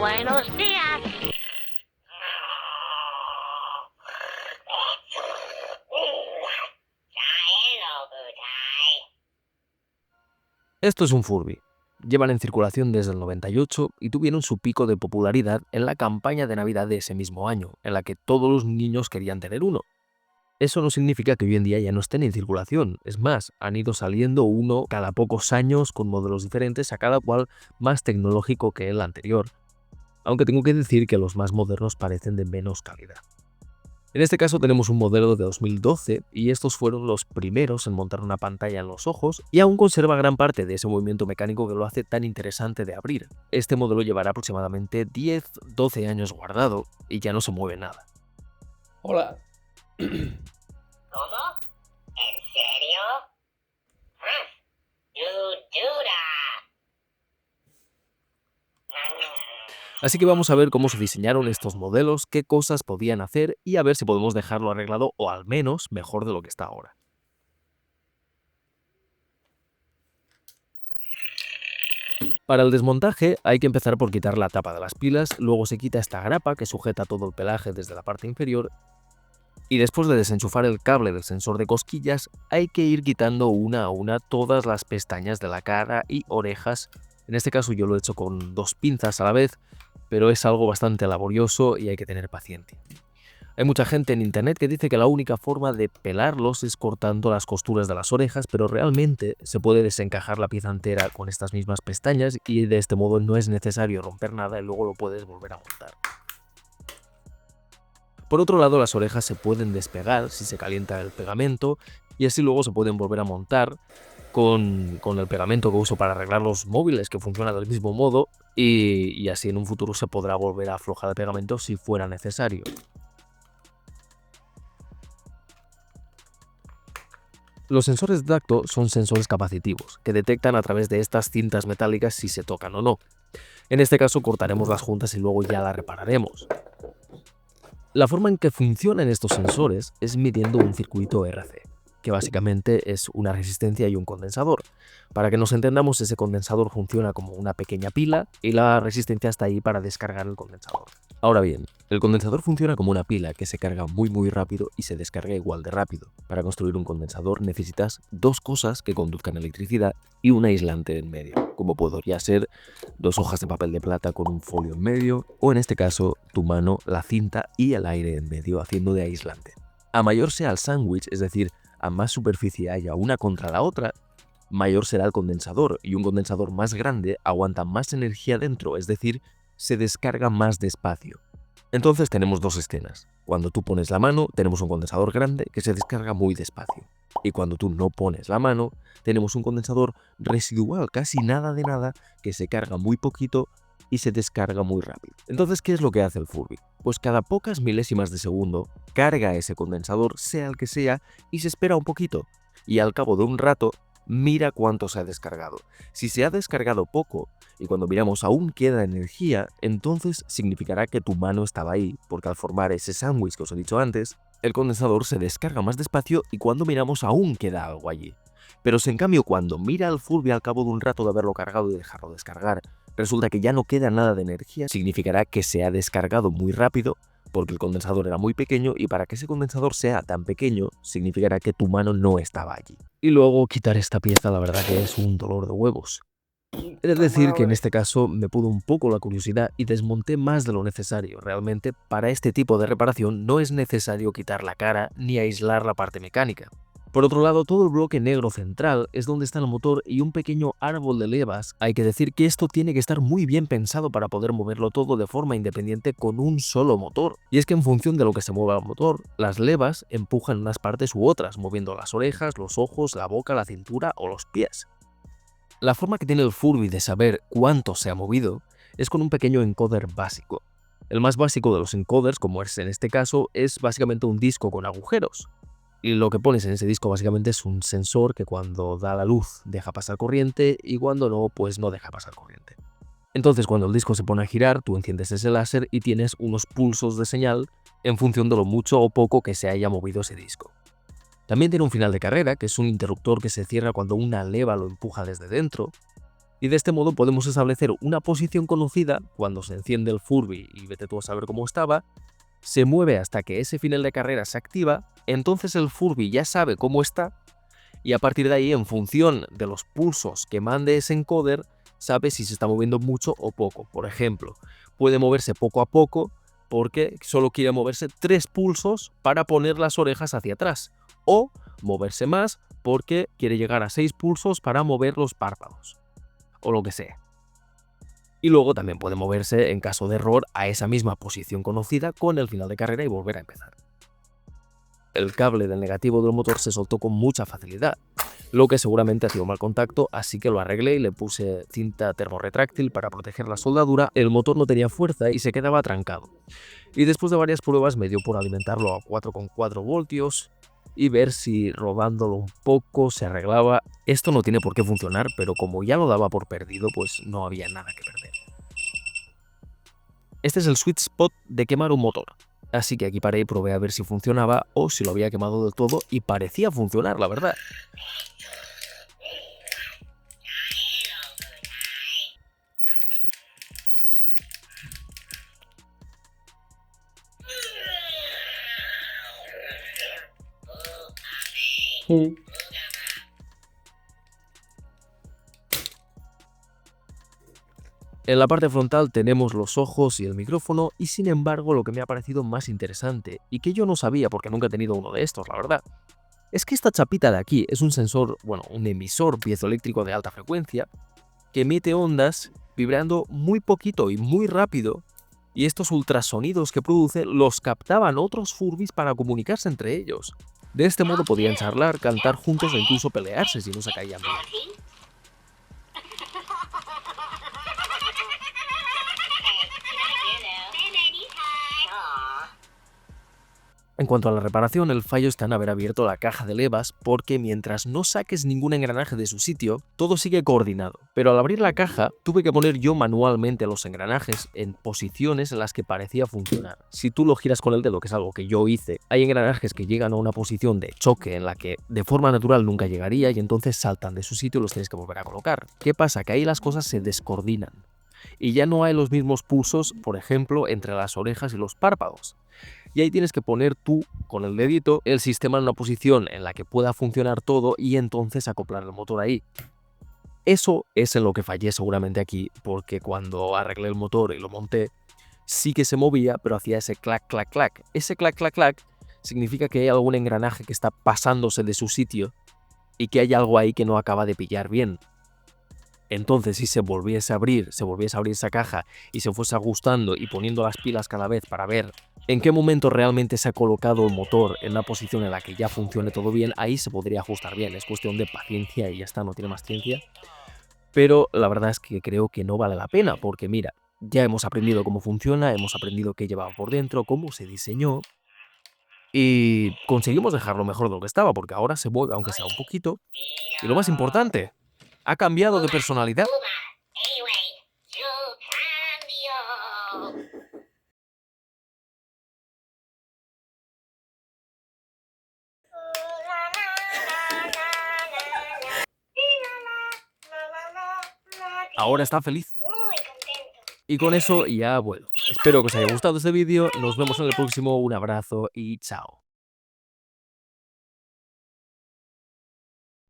Buenos días. Esto es un Furby. Llevan en circulación desde el 98 y tuvieron su pico de popularidad en la campaña de Navidad de ese mismo año, en la que todos los niños querían tener uno. Eso no significa que hoy en día ya no estén en circulación. Es más, han ido saliendo uno cada pocos años con modelos diferentes, a cada cual más tecnológico que el anterior. Aunque tengo que decir que los más modernos parecen de menos calidad. En este caso tenemos un modelo de 2012 y estos fueron los primeros en montar una pantalla en los ojos y aún conserva gran parte de ese movimiento mecánico que lo hace tan interesante de abrir. Este modelo llevará aproximadamente 10-12 años guardado y ya no se mueve nada. Hola. ¿Cómo? ¿En serio? ¡Dura! Así que vamos a ver cómo se diseñaron estos modelos, qué cosas podían hacer y a ver si podemos dejarlo arreglado o al menos mejor de lo que está ahora. Para el desmontaje hay que empezar por quitar la tapa de las pilas, luego se quita esta grapa que sujeta todo el pelaje desde la parte inferior y después de desenchufar el cable del sensor de cosquillas hay que ir quitando una a una todas las pestañas de la cara y orejas. En este caso yo lo he hecho con 2 pinzas a la vez, pero es algo bastante laborioso y hay que tener paciencia. Hay mucha gente en internet que dice que la única forma de pelarlos es cortando las costuras de las orejas, pero realmente se puede desencajar la pieza entera con estas mismas pestañas y de este modo no es necesario romper nada y luego lo puedes volver a montar. Por otro lado, las orejas se pueden despegar si se calienta el pegamento y así luego se pueden volver a montar con el pegamento que uso para arreglar los móviles, que funciona del mismo modo, y así en un futuro se podrá volver a aflojar el pegamento si fuera necesario. Los sensores de tacto son sensores capacitivos, que detectan a través de estas cintas metálicas si se tocan o no. En este caso cortaremos las juntas y luego ya las repararemos. La forma en que funcionan estos sensores es midiendo un circuito RC, que básicamente es una resistencia y un condensador. Para que nos entendamos, ese condensador funciona como una pequeña pila y la resistencia está ahí para descargar el condensador. Ahora bien, el condensador funciona como una pila que se carga muy rápido y se descarga igual de rápido. Para construir un condensador necesitas 2 cosas que conduzcan electricidad y un aislante en medio, como podría ser 2 hojas de papel de plata con un folio en medio, o en este caso tu mano, la cinta y el aire en medio haciendo de aislante. A mayor sea el sándwich, es decir, a más superficie haya una contra la otra, mayor será el condensador, y un condensador más grande aguanta más energía dentro, es decir, se descarga más despacio. Entonces tenemos 2 escenas. Cuando tú pones la mano, tenemos un condensador grande que se descarga muy despacio. Y cuando tú no pones la mano, tenemos un condensador residual, casi nada de nada, que se carga muy poquito y se descarga muy rápido. Entonces, ¿qué es lo que hace el Furby? Pues cada pocas milésimas de segundo carga ese condensador, sea el que sea, y se espera un poquito. Y al cabo de un rato, mira cuánto se ha descargado. Si se ha descargado poco y cuando miramos aún queda energía, entonces significará que tu mano estaba ahí, porque al formar ese sándwich que os he dicho antes, el condensador se descarga más despacio y cuando miramos aún queda algo allí. Pero si en cambio cuando mira al Furby al cabo de un rato de haberlo cargado y dejarlo descargar, resulta que ya no queda nada de energía, significará que se ha descargado muy rápido porque el condensador era muy pequeño y para que ese condensador sea tan pequeño significará que tu mano no estaba allí. Y luego quitar esta pieza la verdad que es un dolor de huevos. He de decir que en este caso me pudo un poco la curiosidad y desmonté más de lo necesario. Realmente para este tipo de reparación no es necesario quitar la cara ni aislar la parte mecánica. Por otro lado, todo el bloque negro central es donde está el motor y un pequeño árbol de levas. Hay que decir que esto tiene que estar muy bien pensado para poder moverlo todo de forma independiente con un solo motor. Y es que en función de lo que se mueva el motor, las levas empujan unas partes u otras, moviendo las orejas, los ojos, la boca, la cintura o los pies. La forma que tiene el Furby de saber cuánto se ha movido es con un pequeño encoder básico. El más básico de los encoders, como es en este caso, es básicamente un disco con agujeros. Y lo que pones en ese disco básicamente es un sensor que cuando da la luz deja pasar corriente y cuando no, pues no deja pasar corriente. Entonces cuando el disco se pone a girar, tú enciendes ese láser y tienes unos pulsos de señal en función de lo mucho o poco que se haya movido ese disco. También tiene un final de carrera, que es un interruptor que se cierra cuando una leva lo empuja desde dentro. Y de este modo podemos establecer una posición conocida cuando se enciende el Furby y vete tú a saber cómo estaba, se mueve hasta que ese final de carrera se activa, entonces el Furby ya sabe cómo está y a partir de ahí, en función de los pulsos que mande ese encoder, sabe si se está moviendo mucho o poco. Por ejemplo, puede moverse poco a poco porque solo quiere moverse 3 pulsos para poner las orejas hacia atrás, o moverse más porque quiere llegar a 6 pulsos para mover los párpados, o lo que sea. Y luego también puede moverse, en caso de error, a esa misma posición conocida con el final de carrera y volver a empezar. El cable del negativo del motor se soltó con mucha facilidad, lo que seguramente ha sido mal contacto, así que lo arreglé y le puse cinta termorretráctil para proteger la soldadura. El motor no tenía fuerza y se quedaba trancado. Y después de varias pruebas me dio por alimentarlo a 4,4 voltios y ver si rodándolo un poco se arreglaba. Esto no tiene por qué funcionar, pero como ya lo daba por perdido, pues no había nada que perder. Este es el sweet spot de quemar un motor. Así que aquí paré y probé a ver si funcionaba o si lo había quemado del todo y parecía funcionar, la verdad. En la parte frontal tenemos los ojos y el micrófono y sin embargo lo que me ha parecido más interesante y que yo no sabía porque nunca he tenido uno de estos, la verdad, es que esta chapita de aquí es un sensor, bueno, un emisor piezoeléctrico de alta frecuencia que emite ondas vibrando muy poquito y muy rápido y estos ultrasonidos que produce los captaban otros Furbys para comunicarse entre ellos. De este modo podían charlar, cantar juntos e incluso pelearse si no se caían bien. En cuanto a la reparación, el fallo está en haber abierto la caja de levas porque mientras no saques ningún engranaje de su sitio, todo sigue coordinado. Pero al abrir la caja, tuve que poner yo manualmente los engranajes en posiciones en las que parecía funcionar. Si tú lo giras con el dedo, que es algo que yo hice, hay engranajes que llegan a una posición de choque en la que de forma natural nunca llegaría y entonces saltan de su sitio y los tienes que volver a colocar. ¿Qué pasa? Que ahí las cosas se descoordinan. Y ya no hay los mismos pulsos, por ejemplo, entre las orejas y los párpados. Y ahí tienes que poner tú, con el dedito, el sistema en una posición en la que pueda funcionar todo y entonces acoplar el motor ahí. Eso es en lo que fallé seguramente aquí, porque cuando arreglé el motor y lo monté, sí que se movía, pero hacía ese clac, clac, clac. Ese clac, clac, clac significa que hay algún engranaje que está pasándose de su sitio y que hay algo ahí que no acaba de pillar bien. Entonces, si se volviese a abrir esa caja y se fuese ajustando y poniendo las pilas cada vez para ver en qué momento realmente se ha colocado el motor en la posición en la que ya funcione todo bien, ahí se podría ajustar bien. Es cuestión de paciencia y ya está, no tiene más ciencia. Pero la verdad es que creo que no vale la pena, porque mira, ya hemos aprendido cómo funciona, hemos aprendido qué llevaba por dentro, cómo se diseñó, y conseguimos dejarlo mejor de lo que estaba, porque ahora se mueve aunque sea un poquito. Y lo más importante, ha cambiado de personalidad. Ahora está feliz. Muy contento. Y con eso ya bueno. Espero que os haya gustado este vídeo. Nos vemos en el próximo. Un abrazo y chao.